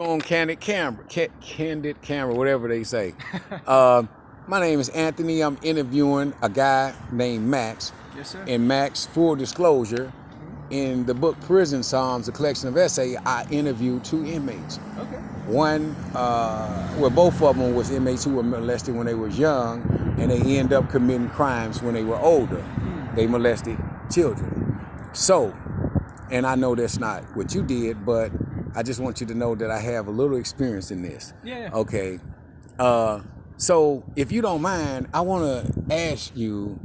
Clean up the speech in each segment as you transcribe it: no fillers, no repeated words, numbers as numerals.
On candid camera, whatever they say. Uh, my name is Anthony. I'm interviewing a guy named Max. Yes, sir. And Max, full disclosure, in the book Prison Psalms, a collection of essays, I interviewed two inmates. Okay. One, both of them was inmates who were molested when they was young, and they end up committing crimes when they were older. They molested children. So, and I know that's not what you did, but I just want you to know that I have a little experience in this. Yeah. Okay. So if you don't mind, I want to ask you.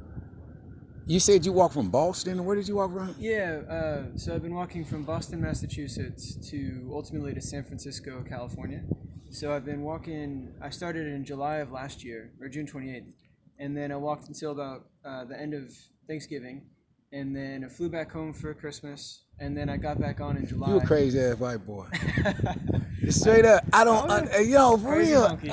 You said you walked from Boston. Where did you walk from? Yeah. So I've been walking from Boston, Massachusetts, to ultimately to San Francisco, California. So I've been walking. I started in July of last year, or June 28th, and then I walked until about the end of Thanksgiving, and then I flew back home for Christmas, and then I got back on in July. You a crazy ass white boy. Straight up, I don't. For Crazy real. monkey.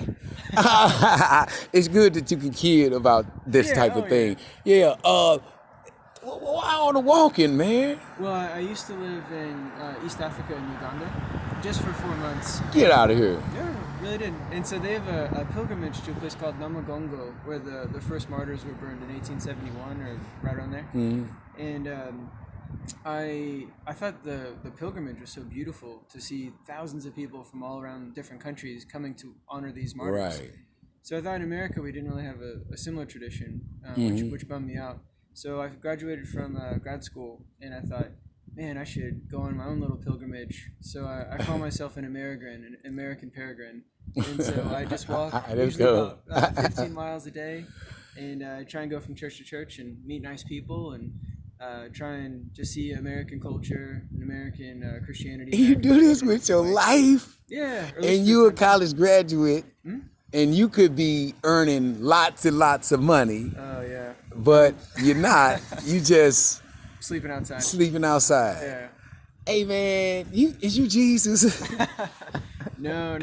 It's good that you can kid about this type of thing. Yeah. Why all the walking, man? Well, I used to live in East Africa in Uganda, just for 4 months. Get out of here. Yeah, really did. And so they have a pilgrimage to a place called Namagongo, where the first martyrs were burned in 1871 or right around there. Mm-hmm. And I thought the pilgrimage was so beautiful to see thousands of people from all around different countries coming to honor these martyrs. Right. So I thought in America we didn't really have a similar tradition, which bummed me out. So I graduated from grad school, and I thought, man, I should go on my own little pilgrimage. So I call myself an American peregrine. And so I just walk usually about 15 miles a day, and I try and go from church to church and meet nice people and try and just see American culture and American Christianity. You do this with your life? Yeah. And you a college graduate, and you could be earning lots and lots of money. Oh, yeah. But you're not. You just Sleeping outside. Yeah. Hey man, is you Jesus? No.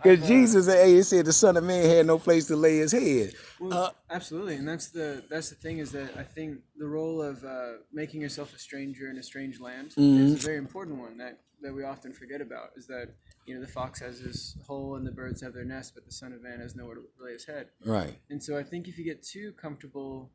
Because Jesus, it said the Son of Man had no place to lay his head. Well, absolutely, and that's the thing is that I think the role of making yourself a stranger in a strange land is a very important one that we often forget about. Is that the fox has his hole and the birds have their nest, but the Son of Man has nowhere to lay his head. Right. And so I think if you get too comfortable,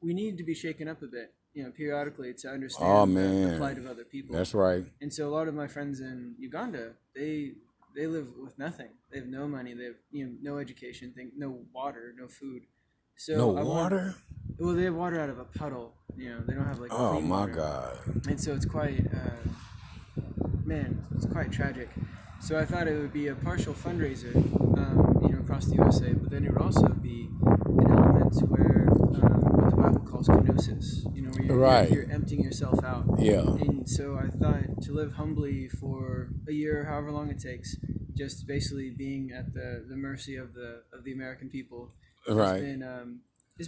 we need to be shaken up a bit, periodically to understand the plight of other people. That's right. And so a lot of my friends in Uganda, they live with nothing. They have no money. They have no education, no water, no food. So no water. Well, they have water out of a puddle. They don't have clean water. God. And so it's quite, it's quite tragic. So I thought it would be a partial fundraiser, across the USA, but then it would also be an element where what the Bible calls kenosis, where you're emptying yourself out. Yeah. And so I thought to live humbly for a year, however long it takes, just basically being at the mercy of the American people, has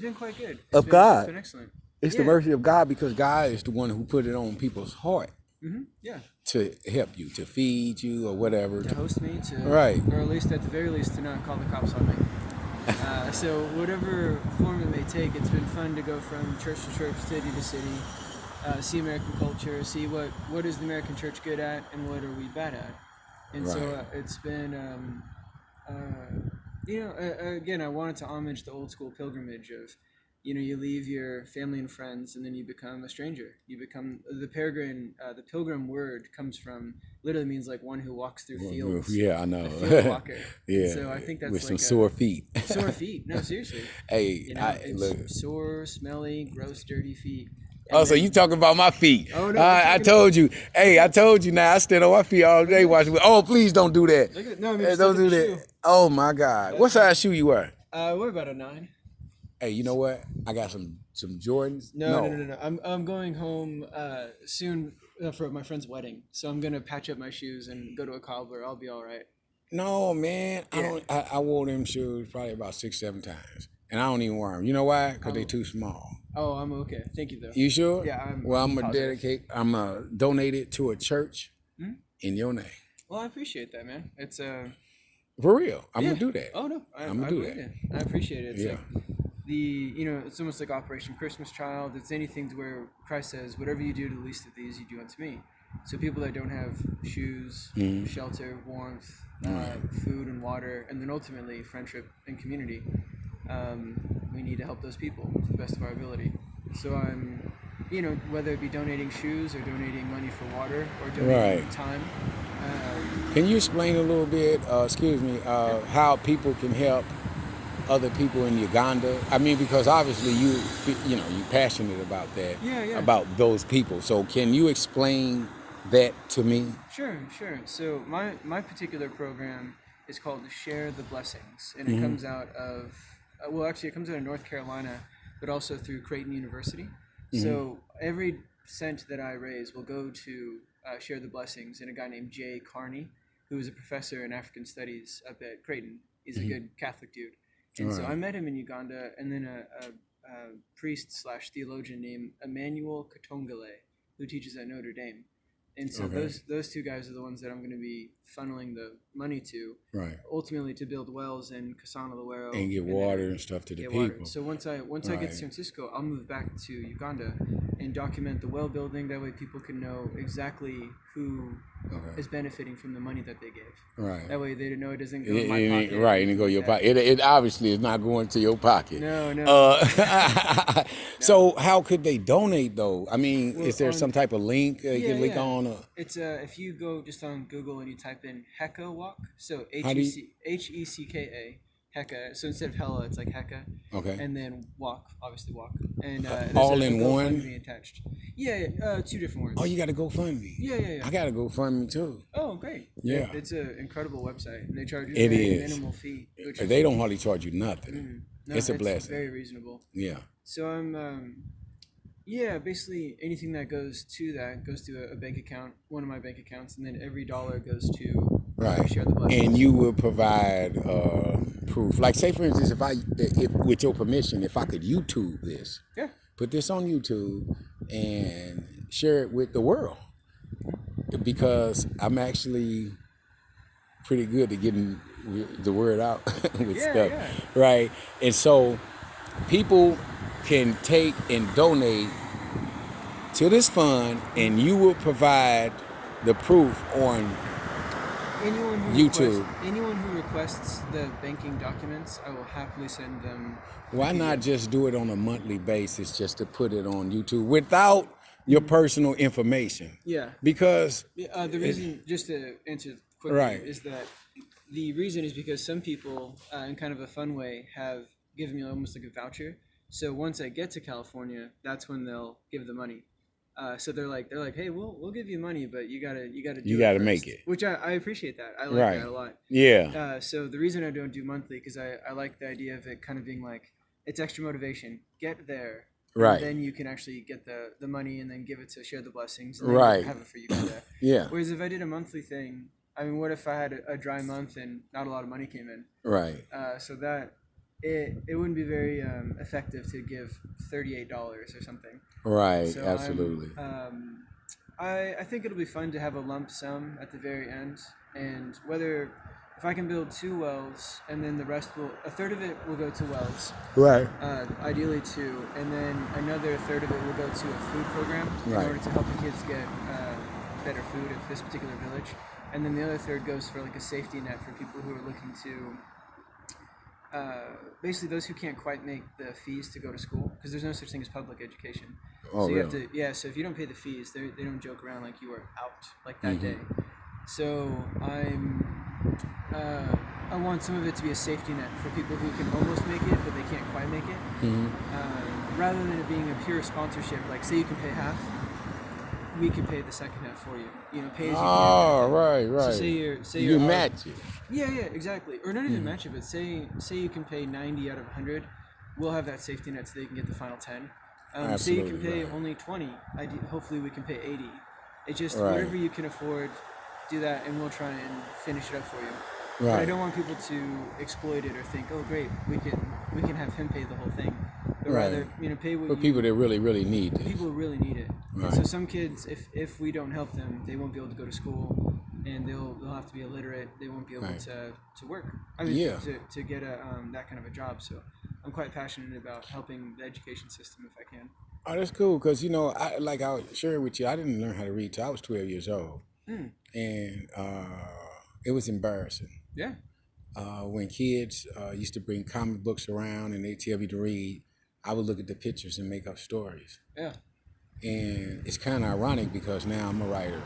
been quite good. It's been excellent. It's the mercy of God, because God is the one who put it on people's heart. Yeah. To help you, to feed you, or whatever. To host me, or at the very least, to not call the cops on me. So whatever form it may take, it's been fun to go from church to church, city to city, see American culture, see what is the American church good at and what are we bad at. And so it's been, again, I wanted to homage the old school pilgrimage of, you leave your family and friends, and then you become a stranger. You become the peregrine. The pilgrim word comes from, literally means one who walks through fields. Yeah, I know. A field walker. Yeah. So I think that's with some sore feet. Sore feet. No, seriously. Hey, it's sore, smelly, gross, dirty feet. So you talking about my feet? Oh no! I told you. Hey, I told you. Now I stand on my feet all day watching. Oh, please don't do that. Don't do that. Shoe. Oh my God! What size shoe you wear? We're about a 9. Hey, you know what? I got some Jordans. No. I'm going home soon for my friend's wedding, so I'm gonna patch up my shoes and go to a cobbler. I'll be all right. No, man. I wore them shoes probably about 6-7 times, and I don't even wear them. You know why? Because they too small. Oh, I'm okay. Thank you though. You sure? Yeah. I'm gonna donate it to a church in your name. Well, I appreciate that, man. It's for real. I'm gonna do that. Oh no, I'm gonna do that. I appreciate it. It's yeah. It's almost like Operation Christmas Child. It's anything to where Christ says, "Whatever you do to the least of these, you do unto me." So people that don't have shoes, shelter, warmth, food and water, and then ultimately friendship and community. We need to help those people to the best of our ability. So I'm, whether it be donating shoes or donating money for water or donating Right. time. Can you explain a little bit, how people can help other people in Uganda? I mean, because obviously you're passionate about that, Yeah, yeah. about those people. So can you explain that to me? Sure, sure. So my particular program is called Share the Blessings, and it comes out of it comes out of North Carolina, but also through Creighton University. So every cent that I raise will go to Share the Blessings, and a guy named Jay Carney, who is a professor in African Studies up at Creighton. He's a good Catholic dude, and so I met him in Uganda, and then a priest slash theologian named Emmanuel Katongale, who teaches at Notre Dame. And so Okay. those two guys are the ones that I'm going to be funneling the money to, Right. ultimately to build wells in Kasana Luero And get water and stuff to the get people. water. So once I get to Right. San Francisco, I'll move back to Uganda and document the well building. That way, people can know exactly who Okay. is benefiting from the money that they gave. Right. That way, they know it doesn't go in my pocket. Right, and it go your pocket. It obviously is not going to your pocket. No, no. So how could they donate though? I mean, Well, is there on- some type of link you can link on? It's if you go just on Google and you type in Heka Walk, so How do you- Hecka, Heka. So instead of Hella, it's like Heka. Okay. And then walk, obviously walk, and there's all a in one? GoFundMe attached. Yeah, two different words. Oh, you got to GoFundMe. Yeah. I got to GoFundMe too. Oh, great. Yeah. It's an incredible website, and they charge you It a very is. minimal fee. Which is, They don't hardly charge you nothing. no, It's a blessing. very reasonable. Yeah. So I'm, basically anything that goes to a bank account, one of my bank accounts, and then every dollar goes to Right. Share the Blessings. And you will provide proof. Like, say for instance, if with your permission, if I could YouTube this, Yeah. put this on YouTube and share it with the world, because I'm actually pretty good at getting the word out with Yeah, stuff, yeah. right? And so people can take and donate to this fund, and you will provide the proof on YouTube. Anyone who requests the banking documents, I will happily send them. Why not just do it on a monthly basis, just to put it on YouTube without your personal information? Yeah. Because The reason, just to answer quickly, Right. is that the reason is because some people, in kind of a fun way, have given me almost like a voucher. So once I get to California, that's when they'll give the money. So they're like, hey, we'll give you money, but you gotta do You it gotta first." make it. Which I appreciate that. I like Right. that a lot. yeah, So the reason I don't do monthly, because I like the idea of it kind of being like, it's extra motivation. Get there. and Right. then you can actually get the money and then give it to Share the Blessings. And then Right. have it for Uganda. yeah, Whereas if I did a monthly thing, I mean, what if I had a dry month and not a lot of money came in? right, So that it wouldn't be very effective to give $38 or something. right, So absolutely. I think it'll be fun to have a lump sum at the very end, and if I can build 2 wells, and then a third of it will go to wells, Right, ideally 2, and then another third of it will go to a food program in Right. order to help the kids get better food at this particular village, and then the other third goes for like a safety net for people who are looking to. Basically, those who can't quite make the fees to go to school, because there's no such thing as public education. Oh, so you have really? to, so if you don't pay the fees, they don't joke around like you are out like that Mm-hmm. day. So I want some of it to be a safety net for people who can almost make it, but they can't quite make it. Rather than it being a pure sponsorship, like say you can pay half, we can pay the second half for you. Pay as you can. Oh, right. So say You you're match it. Yeah, exactly. Or not even match it, but say you can pay 90 out of 100, we'll have that safety net so they can get the final 10. Say you can Absolutely, pay right. only 20, hopefully we can pay 80. It just Right. whatever you can afford, do that, and we'll try and finish it up for you. But I Right. don't want people to exploit it or think, oh great, we can have him pay the whole thing. But Right. rather, pay what For people that really, really need it. people really need it. And Right. so some kids, if we don't help them, they won't be able to go to school, and they'll have to be illiterate. They won't be able Right. to work. I mean, Yeah. to get that kind of a job. So I'm quite passionate about helping the education system if I can. Oh, that's cool because I was sharing with you. I didn't learn how to read till I was 12 years old, and it was embarrassing. Yeah. When kids used to bring comic books around and they tell me to read, I would look at the pictures and make up stories. Yeah. And it's kind of ironic because now I'm a writer.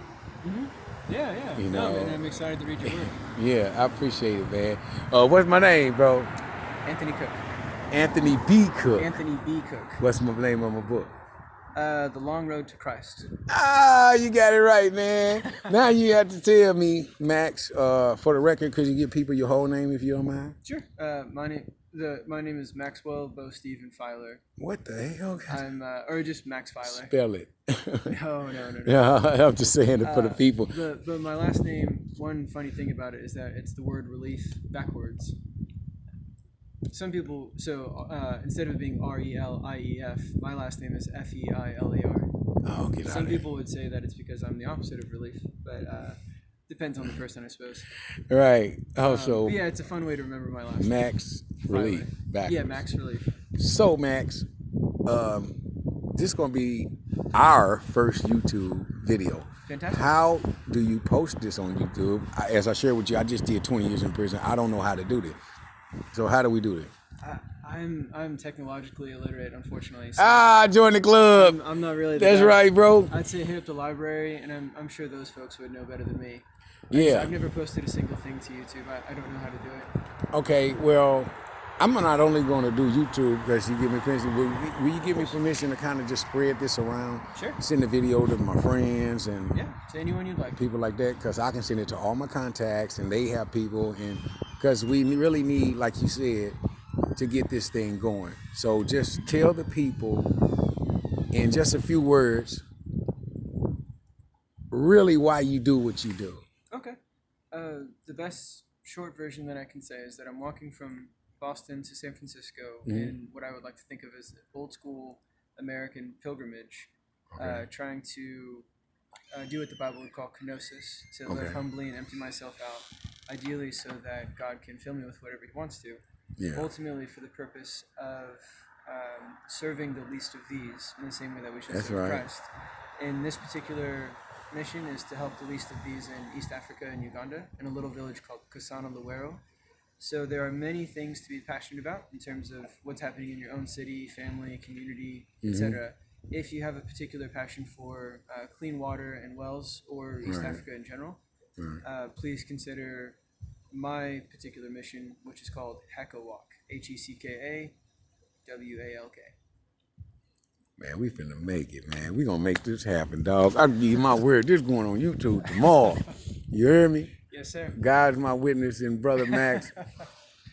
Yeah, yeah. You No, know. man, I'm excited to read your work. Yeah, I appreciate it, man. What's my name, bro? Anthony Cook. Anthony B. Cook. Anthony B. Cook. What's my name of my book? The Long Road to Christ. Ah, you got it right, man. Now you have to tell me, Max, for the record, could you give people your whole name if you don't mind? Sure. My name is Maxwell Bo Stephen Filer. What the hell? Or just Max Filer. Spell it. No. Yeah, I'm just saying it for the people. But my last name, one funny thing about it is that it's the word relief backwards. Some people, instead of being Relief, my last name is Feiler. Oh, get out Some of here. people would say that it's because I'm the opposite of relief, but depends on the person, I suppose. Right. Also, But yeah, it's a fun way to remember my last name. Max Relief. Filer. Backwards. Yeah, Max Relief. So, Max, this is going to be our first YouTube video. Fantastic. How do you post this on YouTube? As I shared with you, I just did 20 years in prison. I don't know how to do this. So how do we do this? I'm technologically illiterate, unfortunately. So Join the club. I'm not really. The That's guy. right, bro. I'd say hit up the library, and I'm sure those folks would know better than me. Yeah. I've never posted a single thing to YouTube. I don't know how to do it. Okay, well, I'm not only going to do YouTube because you give me permission. Will you give me permission to kind of just spread this around? Sure. Send the video to my friends and Yeah, to anyone you'd like. people like that because I can send it to all my contacts and they have people and because we really need, like you said, to get this thing going. So just tell the people in just a few words really why you do what you do. Okay. The best short version that I can say is that I'm walking from Boston to San Francisco in what I would like to think of as old school American pilgrimage, trying to do what the Bible would call kenosis, to live humbly and empty myself out, ideally so that God can fill me with whatever He wants to, ultimately for the purpose of serving the least of these in the same way that we should serve Christ. And this particular mission is to help the least of these in East Africa and Uganda, in a little village called Kusana Luwero. So there are many things to be passionate about in terms of what's happening in your own city, family, community, etc. If you have a particular passion for clean water and wells or East Africa in general, please consider my particular mission, which is called Heka Walk, HECKAWALK. Man, we finna make it, man. We gonna make this happen, dog. I give you my word. This going on YouTube tomorrow. You hear me? Yes, sir. God's my witness and Brother Max.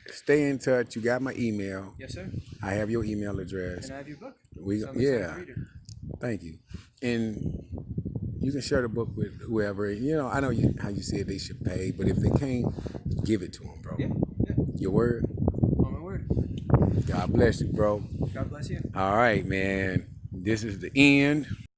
Stay in touch. You got my email. Yes, sir. I have your email address. And I have your book. We So I'm excited to read it. Thank you. And you can share the book with whoever. You know, I know how you said they should pay, but if they can't, give it to them, bro. Yeah. Your word. On my word. God bless you, bro. God bless you. All right, man. This is the end.